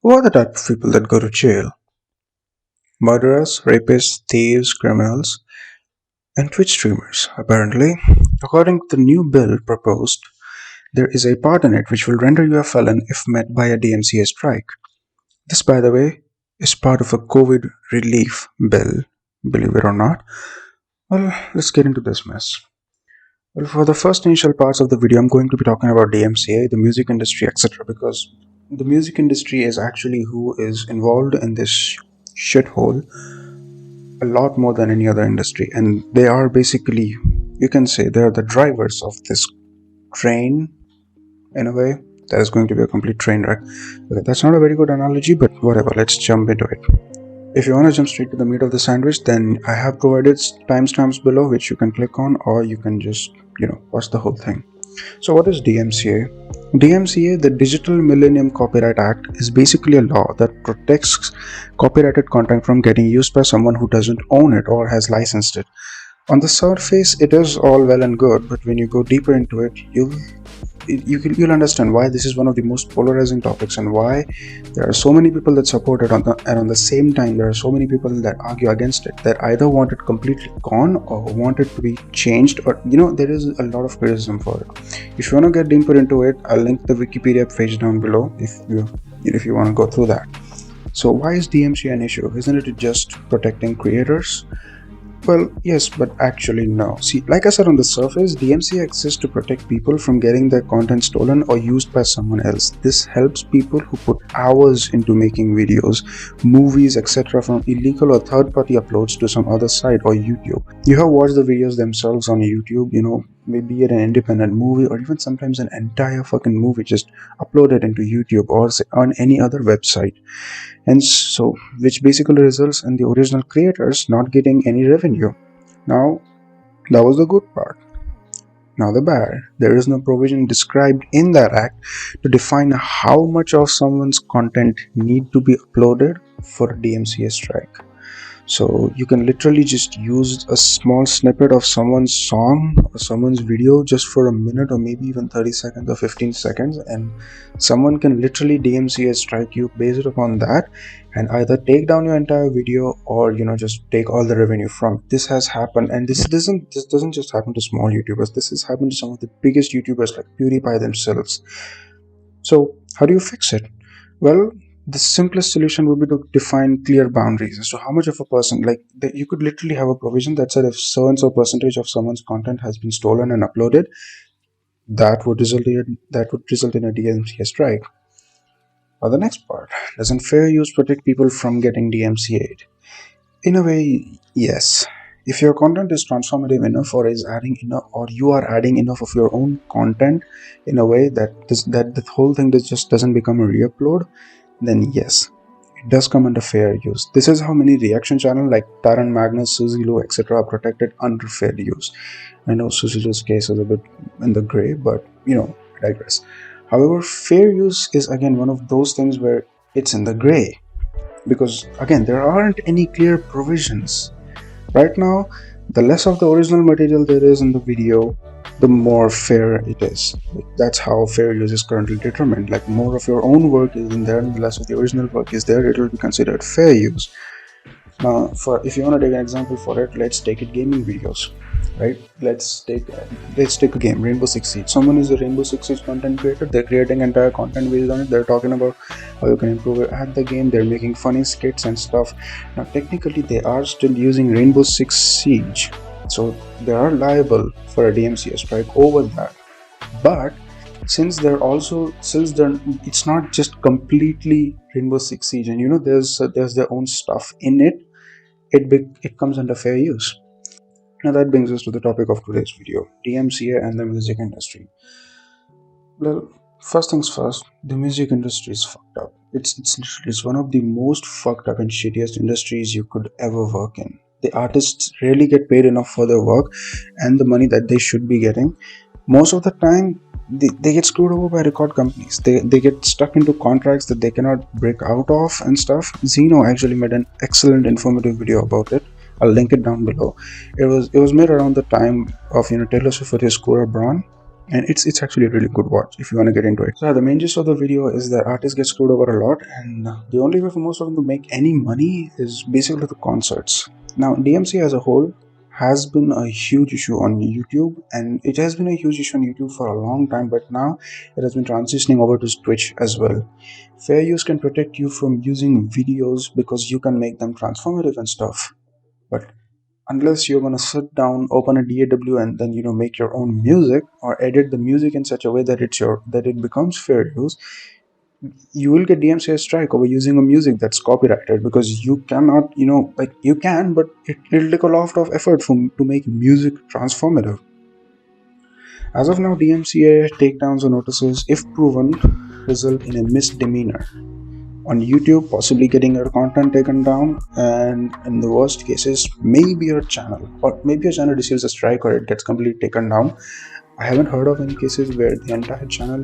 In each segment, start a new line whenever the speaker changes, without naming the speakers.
Who are the type of people that go to jail? Murderers, rapists, thieves, criminals, and Twitch streamers. Apparently, according to the new bill proposed, there is a part in it which will render you a felon if met by a DMCA strike. This, by the way, is part of a COVID relief bill, believe it or not. Well, let's get into this mess. Well, for the first initial parts of the video, I'm going to be talking about DMCA, the music industry, etc. Because the music industry is actually who is involved in this shithole a lot more than any other industry. And they are basically, you can say, they're the drivers of this train in a way. That is going to be a complete train wreck. Okay, that's not a very good analogy, but whatever, let's jump into it. If you want to jump straight to the meat of the sandwich, then I have provided timestamps below which you can click on, or you can just, watch the whole thing. So, what is DMCA? DMCA, the Digital Millennium Copyright Act, is basically a law that protects copyrighted content from getting used by someone who doesn't own it or has licensed it. On the surface, it is all well and good, but when you go deeper into it, you'll understand why this is one of the most polarizing topics and why there are so many people that support it and on the same time there are so many people that argue against it, that either want it completely gone or want it to be changed, or there is a lot of criticism for it. If you want to get deeper into it, I'll link the Wikipedia page down below if you want to go through that. So why is DMCA an issue? Isn't it just protecting creators? Well, yes, but actually no. See, like I said, on the surface, DMCA exists to protect people from getting their content stolen or used by someone else. This helps people who put hours into making videos, movies, etc. from illegal or third-party uploads to some other site or YouTube. You have watched the videos themselves on YouTube, maybe an independent movie or even sometimes an entire fucking movie just uploaded into YouTube or on any other website. And so, which basically results in the original creators not getting any revenue. Now, that was the good part. Now the bad, there is no provision described in that act to define how much of someone's content need to be uploaded for a DMCA strike. So you can literally just use a small snippet of someone's song or someone's video just for a minute or maybe even 30 seconds or 15 seconds, and someone can literally DMCA strike you based upon that and either take down your entire video or just take all the revenue from it. This has happened, and this doesn't just happen to small YouTubers. This has happened to some of the biggest YouTubers like PewDiePie themselves. So how do you fix it? Well, the simplest solution would be to define clear boundaries as to how much of a person, you could literally have a provision that said if so and so percentage of someone's content has been stolen and uploaded, that would result in a DMCA strike. Now the next part, doesn't fair use protect people from getting DMCA'd? In a way, yes. If your content is transformative enough or is adding enough, or you are adding enough of your own content in a way that the whole thing just doesn't become a re-upload, then yes, it does come under fair use. This is how many reaction channels like Taran Magnus, Suzilu, etc. are protected under fair use. I know Suzilu's case is a bit in the gray, but I digress. However, fair use is again one of those things where it's in the gray, because again there aren't any clear provisions. Right now, the less of the original material there is in the video, the more fair it is. That's how fair use is currently determined. Like, more of your own work is in there and the less of the original work is there, it will be considered fair use. Now, if you want to take an example for it, let's take it gaming videos, right? Let's take a game, Rainbow Six Siege. Someone is a Rainbow Six Siege content creator. They're creating entire content based on it. They're talking about how you can improve it at the game. They're making funny skits and stuff. Now, technically, they are still using Rainbow Six Siege, so they are liable for a DMCA strike over that. But since it's not just completely Rainbow Six Siege, and there's their own stuff in it, it comes under fair use. Now that brings us to the topic of today's video, DMCA and the music industry. Well, first things first, the music industry is fucked up. It's one of the most fucked up and shittiest industries you could ever work in. The artists rarely get paid enough for their work and the money that they should be getting. Most of the time, they get screwed over by record companies. They get stuck into contracts that they cannot break out of and stuff. Zeno actually made an excellent informative video about it. I'll link it down below. It was made around the time of Taylor Swift with his Cora Braun. and it's actually a really good watch if you want to get into it. So the main gist of the video is that artists get screwed over a lot, and the only way for most of them to make any money is basically the concerts. Now DMCA as a whole has been a huge issue on YouTube, and it has been a huge issue on YouTube for a long time, but now it has been transitioning over to Twitch as well. Fair use can protect you from using videos because you can make them transformative and stuff, but unless you're gonna sit down, open a DAW, and then make your own music or edit the music in such a way that it becomes fair use, you will get DMCA strike over using a music that's copyrighted, because you cannot, like you can, but it'll take a lot of effort to make music transformative. As of now, DMCA takedowns or notices, if proven, result in a misdemeanor on YouTube, possibly getting your content taken down, and in the worst cases, maybe your channel receives a strike or it gets completely taken down. I haven't heard of any cases where the entire channel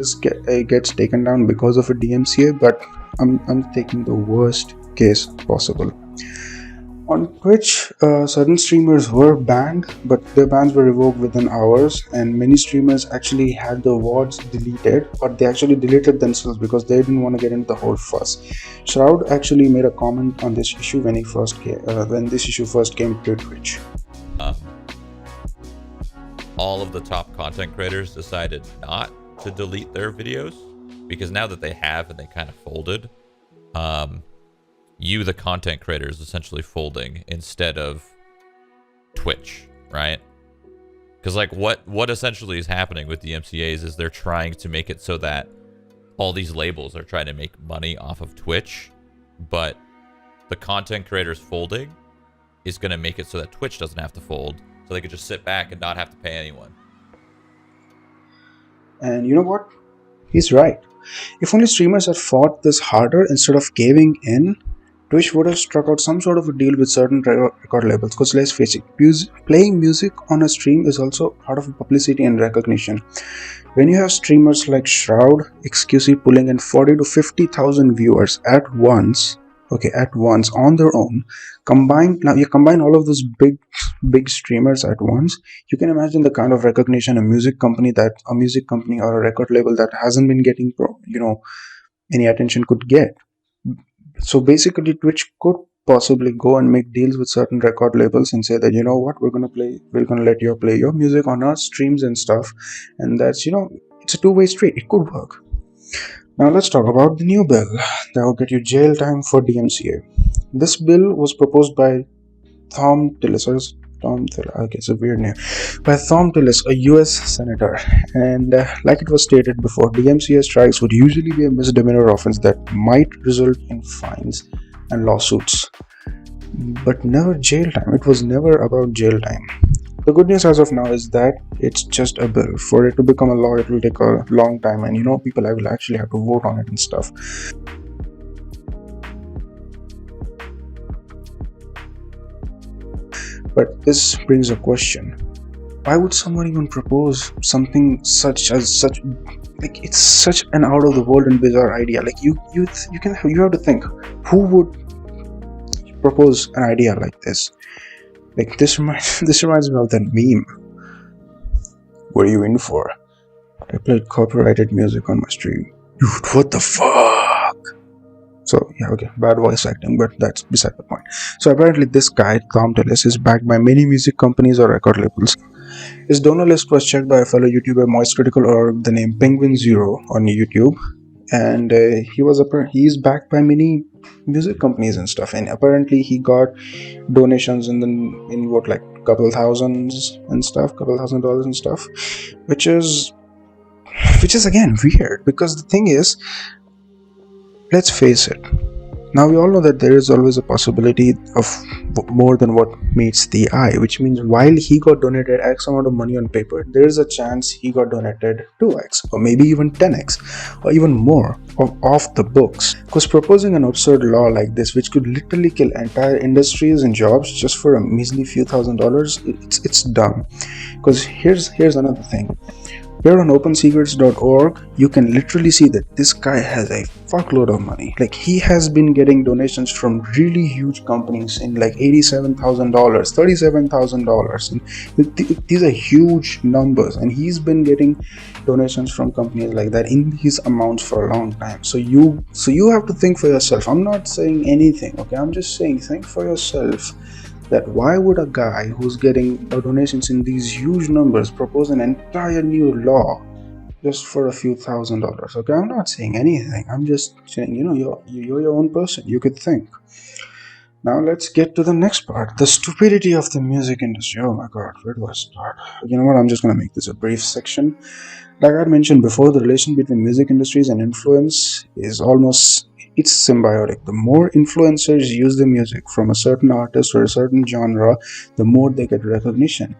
gets taken down because of a DMCA, but I'm taking the worst case possible. On Twitch, certain streamers were banned, but their bans were revoked within hours, and many streamers actually had the VODs deleted, or they actually deleted themselves because they didn't want to get into the whole fuss. Shroud actually made a comment on this issue when this issue first came to Twitch.
All of the top content creators decided not to delete their videos, because now that they have and they kind of folded, you, the content creator, is essentially folding instead of Twitch, right? Because like what essentially is happening with the MCAs is they're trying to make it so that all these labels are trying to make money off of Twitch, but the content creators folding is going to make it so that Twitch doesn't have to fold, so they could just sit back and not have to pay anyone.
And you know what? He's right. If only streamers had fought this harder instead of caving in, Twitch would have struck out some sort of a deal with certain record labels. Because let's face it, playing music on a stream is also part of publicity and recognition. When you have streamers like Shroud, XQC pulling in 40 to 50,000 viewers at once on their own, you combine all of those big streamers at once, you can imagine the kind of recognition a music company or a record label that hasn't been getting any attention could get. So basically, Twitch could possibly go and make deals with certain record labels and say that, you know what, we're gonna let you play your music on our streams and stuff, and that's it's a two-way street. It could work. Now let's talk about the new bill that will get you jail time for DMCA. This bill was proposed by Thom Tillis, it's a weird name, by Thom Tillis, a US senator, and like it was stated before, DMCA strikes would usually be a misdemeanor offense that might result in fines and lawsuits, but never jail time. It was never about jail time. The good news as of now is that it's just a bill. For it to become a law, it will take a long time, and people will actually have to vote on it and stuff. But this brings a question: why would someone even propose something it's such an out of the world and bizarre idea? Like you have to think, who would propose an idea like this? Like this reminds me of that meme. What are you in for? I played copyrighted music on my stream. Dude, what the fuck? So yeah, okay, bad voice acting, but that's beside the point. So apparently this guy, Thom Tillis, is backed by many music companies or record labels. His donor list was checked by a fellow YouTuber, Moist Critical, or the name Penguin Zero on YouTube, and he's backed by many music companies and stuff, and apparently he got donations in like couple thousand dollars and stuff, which is again weird, because the thing is, let's face it, now we all know that there is always a possibility of more than what meets the eye, which means while he got donated X amount of money on paper, there is a chance he got donated 2x or maybe even 10x or even more off the books. Because proposing an absurd law like this, which could literally kill entire industries and jobs just for a measly few $1,000s, it's dumb. Because here's another thing: Here on OpenSecrets.org, you can literally see that this guy has a fuckload of money. Like, he has been getting donations from really huge companies in like $87,000, $37,000. And these are huge numbers, and he's been getting donations from companies like that in these amounts for a long time. So you have to think for yourself. I'm not saying anything, okay? I'm just saying, think for yourself that why would a guy who's getting donations in these huge numbers propose an entire new law just for a few $1,000s? Okay, I'm not saying anything. I'm just saying, you're your own person. You could think. Now let's get to the next part, the stupidity of the music industry. Oh my god, where do I start? You know what, I'm just gonna make this a brief section. Like I mentioned before, the relation between music industries and influence is it's symbiotic. The more influencers use the music from a certain artist or a certain genre, the more they get recognition.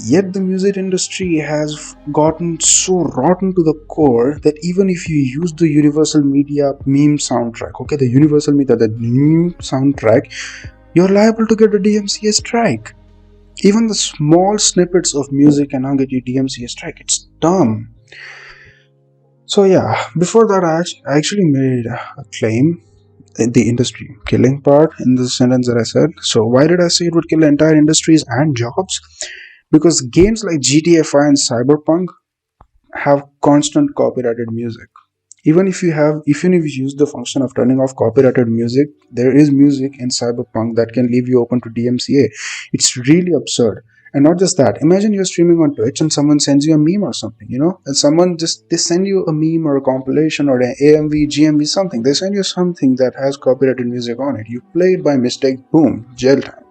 Yet the music industry has gotten so rotten to the core that even if you use the Universal Media meme soundtrack, okay, the Universal Media, the meme soundtrack, you're liable to get a DMCA strike. Even the small snippets of music can now get you DMCA strike. It's dumb. So yeah, before that I actually made a claim in the industry killing part in the sentence that I said. So why did I say it would kill entire industries and jobs? Because games like GTA 5 and Cyberpunk have constant copyrighted music. Even if you use the function of turning off copyrighted music, there is music in Cyberpunk that can leave you open to DMCA. It's really absurd. And not just that, imagine you're streaming on Twitch and someone sends you a meme or something, and they send you a meme or a compilation or an AMV, GMV, something. They send you something that has copyrighted music on it. You play it by mistake, boom, jail time.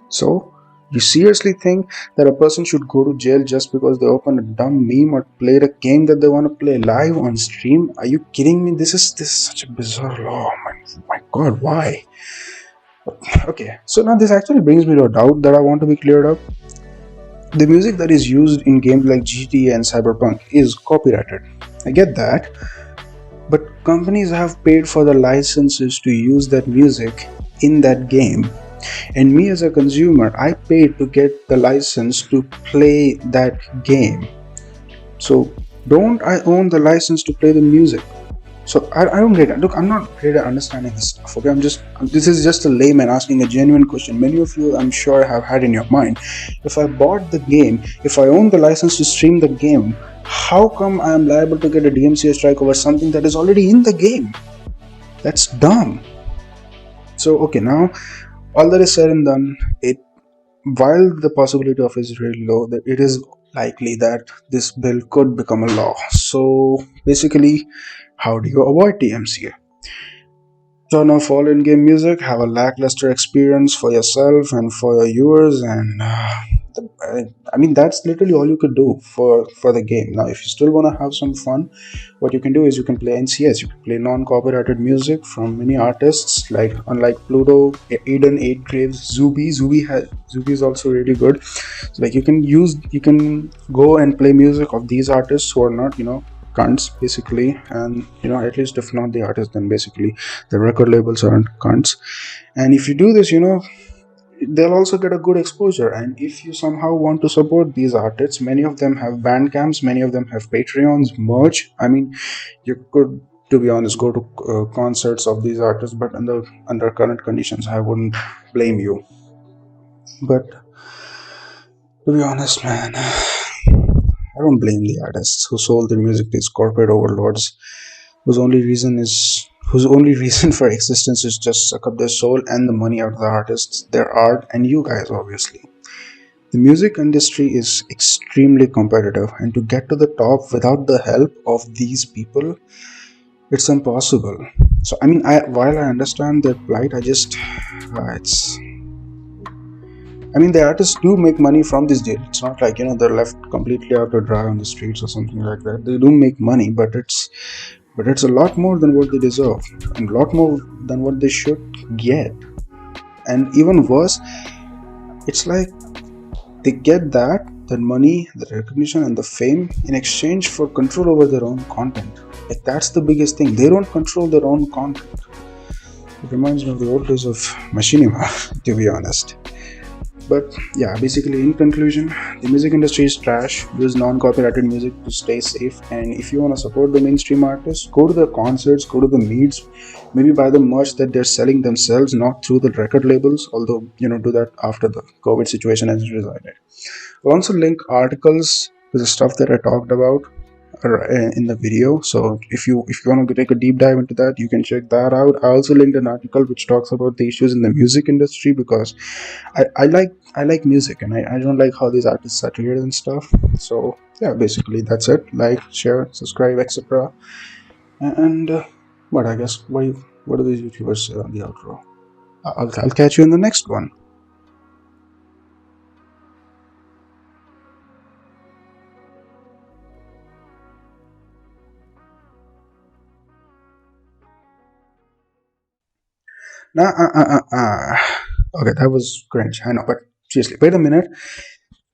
So, you seriously think that a person should go to jail just because they opened a dumb meme or played a game that they want to play live on stream? Are you kidding me? This is such a bizarre law. My god, why? Okay, so now this actually brings me to a doubt that I want to be cleared up. The music that is used in games like GTA and Cyberpunk is copyrighted. I get that. But companies have paid for the licenses to use that music in that game. And me as a consumer, I paid to get the license to play that game. So don't I own the license to play the music? So I don't get it. Look, I'm not great at understanding this stuff. Okay, this is just a layman asking a genuine question. Many of you, I'm sure, have had in your mind. If I bought the game, if I own the license to stream the game, how come I am liable to get a DMCA strike over something that is already in the game? That's dumb. So okay, now all that is said and done, while the possibility of it is really low, that it is likely that this bill could become a law. So basically, how do you avoid DMCA? Turn off all in-game music, have a lackluster experience for yourself and for your viewers, and that's literally all you could do for the game. Now, if you still want to have some fun, what you can do is you can play NCS. You can play non-copyrighted music from many artists, unlike Pluto, Aiden, 8 Graves, Zuby. Zuby is also really good. So you can go and play music of these artists who are not cunts, basically, and at least if not the artists, then basically the record labels aren't cunts. And if you do this, they'll also get a good exposure. And if you somehow want to support these artists, many of them have bandcamps, many of them have Patreons, merch. You could, to be honest, go to concerts of these artists, but under current conditions, I wouldn't blame you. But to be honest, man, I don't blame the artists who sold their music to these corporate overlords, whose only reason for existence is just suck up their soul and the money out of the artists, their art, and you guys, obviously. The music industry is extremely competitive, and to get to the top without the help of these people, it's impossible. So, while I understand their plight, the artists do make money from this deal. It's not like, they're left completely out to dry on the streets or something like that. They do make money, but it's a lot more than what they deserve, and a lot more than what they should get. And even worse, it's like they get that money, the recognition, and the fame in exchange for control over their own content. Like, that's the biggest thing. They don't control their own content. It reminds me of the old days of Machinima, to be honest. But yeah, basically, in conclusion, the music industry is trash. Use non-copyrighted music to stay safe. And if you want to support the mainstream artists, go to the concerts, go to the meets, maybe buy the merch that they're selling themselves, not through the record labels. Although do that after the COVID situation has resided. I'll also link articles to the stuff that I talked about in the video. So if you want to take a deep dive into that, you can check that out. I also linked an article which talks about the issues in the music industry because I like music, and I don't like how these artists are treated and stuff. So yeah, basically that's it. Like, share, subscribe, etc. And what I guess what do these YouTubers say on the outro? I'll catch you in the next one. Nah, okay, that was cringe. I know, but seriously, wait a minute.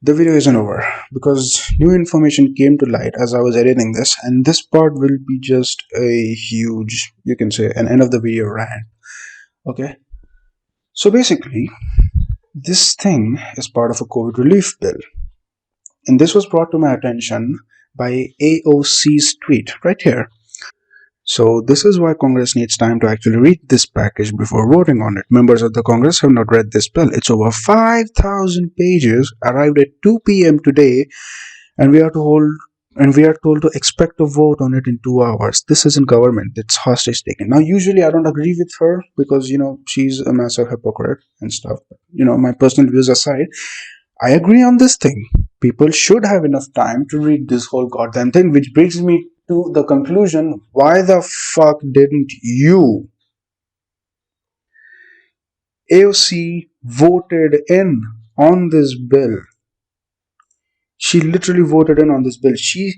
The video isn't over because new information came to light as I was editing this, and this part will be just a huge, you can say, an end of the video rant. Okay, so basically, this thing is part of a COVID relief bill, and this was brought to my attention by AOC's tweet right here. So, this is why Congress needs time to actually read this package before voting on it. Members of the Congress have not read this bill. It's over 5,000 pages, arrived at 2 p.m. today, and we are told to expect a vote on it in 2 hours. This isn't government, it's hostage taking. Now usually I don't agree with her because she's a massive hypocrite and stuff. My personal views aside, I agree on this thing. People should have enough time to read this whole goddamn thing, which brings me to the conclusion: why the fuck didn't you? AOC voted in on this bill. She literally voted in on this bill. She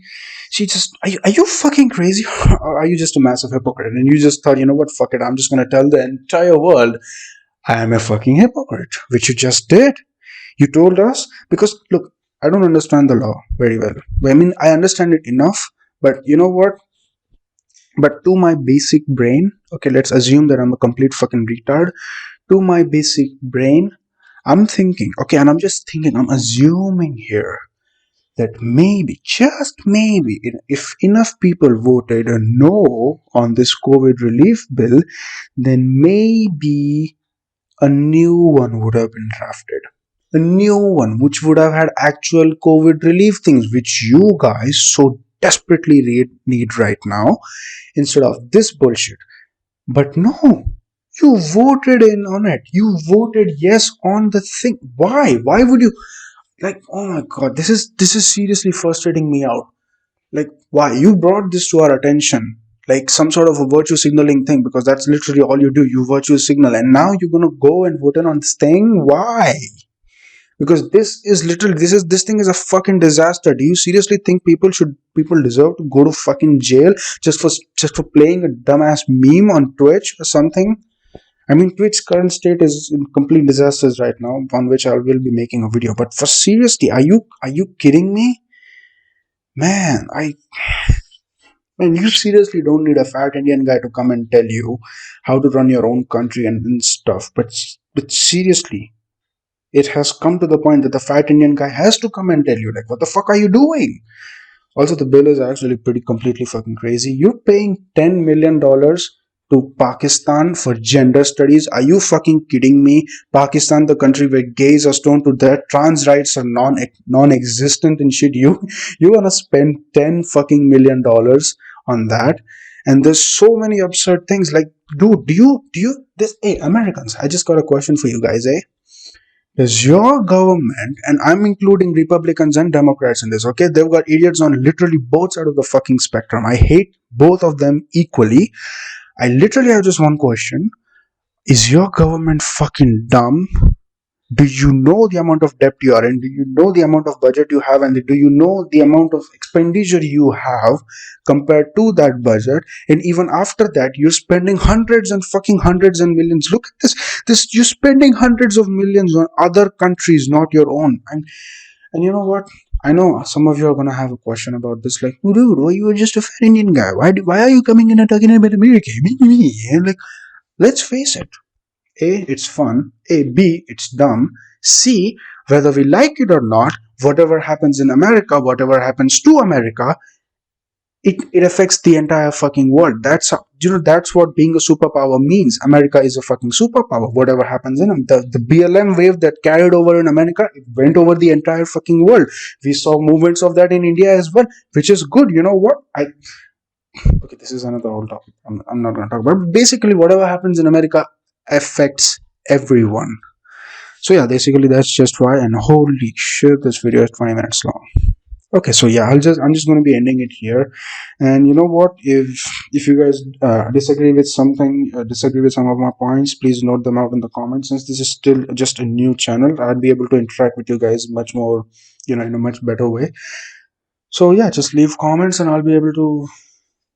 just are you fucking crazy? Or are you just a massive hypocrite and you just thought, what, fuck it, I'm just gonna tell the entire world I am a fucking hypocrite, which you just did. You told us because look, I don't understand the law very well. I mean, I understand it enough, but you know what? But to my basic brain, okay, let's assume that I'm a complete fucking retard. To my basic brain, I'm thinking, okay, and I'm just thinking, I'm assuming here that maybe, just maybe, if enough people voted a no on this COVID relief bill, then maybe a new one would have been drafted. A new one, which would have had actual COVID relief things, which you guys so desperately need right now, instead of this bullshit. But no, you voted in on it. You voted yes on the thing. Why? Why would you? Like, oh my god, this is seriously frustrating me out. Like, why you brought this to our attention, like some sort of a virtue signaling thing, because that's literally all you do, you virtue signal, and now you're gonna go and vote in on this thing? Why? Because this thing is a fucking disaster. Do you seriously think people deserve to go to fucking jail just for playing a dumbass meme on Twitch or something? I mean, Twitch's current state is in complete disasters right now, on which I will be making a video. But for seriously, are you kidding me, man? You seriously don't need a fat Indian guy to come and tell you how to run your own country and stuff. But seriously, it has come to the point that the fat Indian guy has to come and tell you, like, what the fuck are you doing? Also, the bill is actually pretty completely fucking crazy. You're paying $10 million to Pakistan for gender studies. Are you fucking kidding me? Pakistan, the country where gays are stoned to death, trans rights are non-existent and shit. You wanna spend $10 fucking million on that? And there's so many absurd things. Like, dude, do you this? Hey, Americans, I just got a question for you guys, eh? Does your government, and I'm including Republicans and Democrats in this, okay? They've got idiots on literally both sides of the fucking spectrum. I hate both of them equally. I literally have just one question. Is your government fucking dumb? Do you know the amount of debt you are in? Do you know the amount of budget you have? And do you know the amount of expenditure you have compared to that budget? And even after that, you're spending hundreds and fucking hundreds and millions. Look at this, you're spending hundreds of millions on other countries, not your own. And you know what? I know some of you are gonna have a question about this, like, dude, why you are just a fair Indian guy? Why are you coming in and talking about America? Me. And like, let's face it. A, it's fun. A, B, it's dumb. C, Whether we like it or not, whatever happens in America, whatever happens to America, it affects the entire fucking world. That's how, that's what being a superpower means. America is a fucking superpower. Whatever happens in them, the BLM wave that carried over in America, it went over the entire fucking world. We saw movements of that in India as well, which is good. You know what? Okay, this is another whole topic. I'm not going to talk about it. But basically, whatever happens in America affects everyone. So yeah, basically that's just why. And holy shit, this video is 20 minutes long. Okay, so yeah, I'm just going to be ending it here. And you know what? If you guys disagree with something, disagree with some of my points, please note them out in the comments. Since this is still just a new channel, I'd be able to interact with you guys much more, in a much better way. So yeah, just leave comments and I'll be able to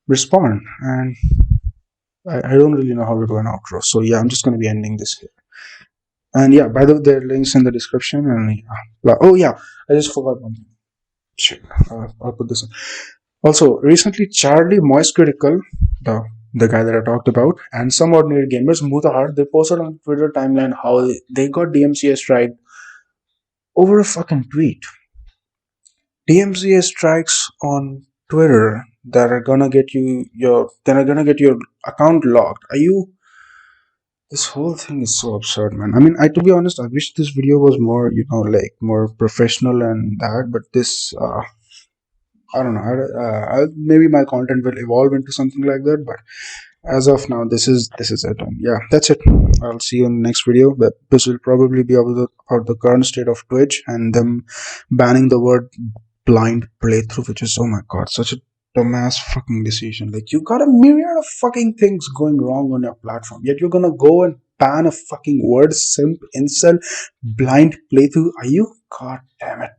respond. And I don't really know how to do an outro. So yeah, I'm just going to be ending this here. And yeah, by the way, there are links in the description. And oh yeah, I just forgot one thing. Shit, I'll put this in. Also, recently Charlie Moist Critical, the guy that I talked about, and some ordinary gamers, Mutahar, they posted on Twitter timeline how they got DMCA strike over a fucking tweet. DMCA strikes on Twitter that are gonna get your account locked. Are you? This whole thing is so absurd, man. I mean, to be honest, I wish this video was more, like more professional and that, but this, I don't know. Maybe my content will evolve into something like that, but as of now, this is it. And yeah, that's it. I'll see you in the next video. But this will probably be about the current state of Twitch and them banning the word blind playthrough, which is, oh my god, such a dumbass fucking decision. Like, you got a myriad of fucking things going wrong on your platform, yet you're gonna go and ban a fucking word, simp, incel, blind playthrough. Are you? God damn it.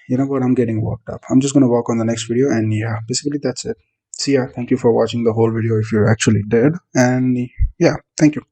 You know what? I'm getting worked up. I'm just gonna walk on the next video, and yeah, basically that's it. See ya. Thank you for watching the whole video if you actually did. And yeah, thank you.